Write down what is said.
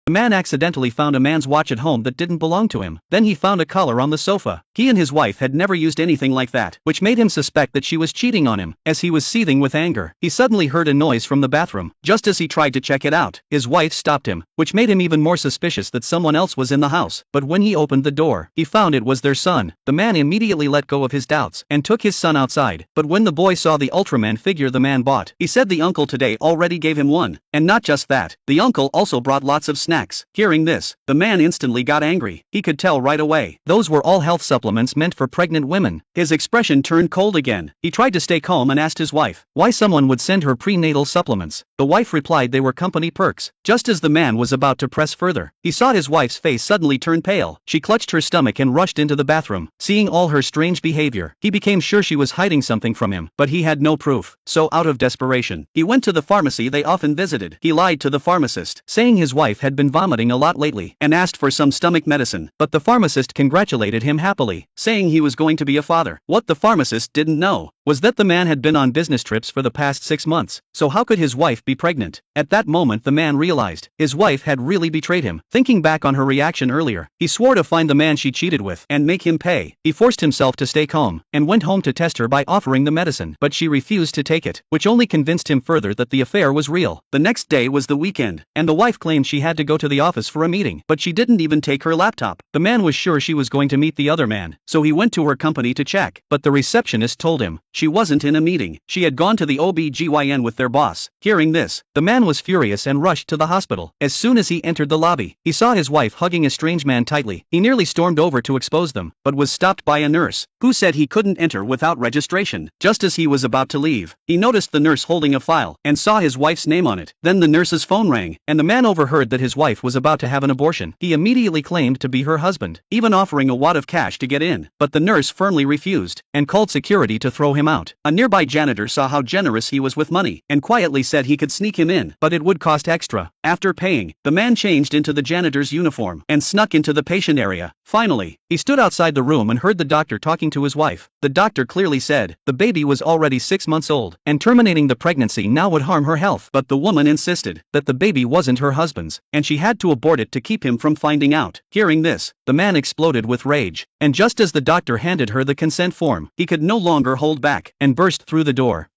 The man accidentally found a man's watch at home that didn't belong to him. Then he found a collar on the sofa. He and his wife had never used anything like that, which made him suspect that she was cheating on him. As he was seething with anger, he suddenly heard a noise from the bathroom. Just as he tried to check it out, his wife stopped him, which made him even more suspicious that someone else was in the house. But when he opened the door, he found it was their son. The man immediately let go of his doubts and took his son outside. But when the boy saw the Ultraman figure the man bought, he said the uncle today already gave him one. And not just that, the uncle also brought lots of snacks. Hearing this, the man instantly got angry. He could tell right away. Those were all health supplements meant for pregnant women. His expression turned cold again. He tried to stay calm and asked his wife why someone would send her prenatal supplements. The wife replied they were company perks. Just as the man was about to press further, he saw his wife's face suddenly turn pale. She clutched her stomach and rushed into the bathroom. Seeing all her strange behavior, he became sure she was hiding something from him, but he had no proof. So out of desperation, he went to the pharmacy they often visited. He lied to the pharmacist, saying his wife had been vomiting a lot lately, and asked for some stomach medicine. But the pharmacist congratulated him happily, saying he was going to be a father. What the pharmacist didn't know was that the man had been on business trips for the past 6 months. So how could his wife be pregnant? At that moment the man realized his wife had really betrayed him. Thinking back on her reaction earlier, he swore to find the man she cheated with and make him pay. He forced himself to stay calm and went home to test her by offering the medicine, but she refused to take it, which only convinced him further that the affair was real. The next day was the weekend, and the wife claimed she had to go to the office for a meeting, but she didn't even take her laptop. The man was sure she was going to meet the other man, so he went to her company to check, but the receptionist told him she wasn't in a meeting. She had gone to the OB/GYN with their boss. Hearing this, the man was furious and rushed to the hospital. As soon as he entered the lobby, he saw his wife hugging a strange man tightly. He nearly stormed over to expose them, but was stopped by a nurse, who said he couldn't enter without registration. Just as he was about to leave, he noticed the nurse holding a file and saw his wife's name on it. Then the nurse's phone rang, and the man overheard that his wife was about to have an abortion. He immediately claimed to be her husband, even offering a wad of cash to get in, but the nurse firmly refused and called security to throw him out. A nearby janitor saw how generous he was with money and quietly said he could sneak him in, but it would cost extra. After paying, the man changed into the janitor's uniform and snuck into the patient area. Finally, he stood outside the room and heard the doctor talking to his wife. The doctor clearly said the baby was already 6 months old, and terminating the pregnancy now would harm her health. But the woman insisted that the baby wasn't her husband's, and she had to abort it to keep him from finding out. Hearing this, the man exploded with rage, and just as the doctor handed her the consent form, he could no longer hold back and burst through the door.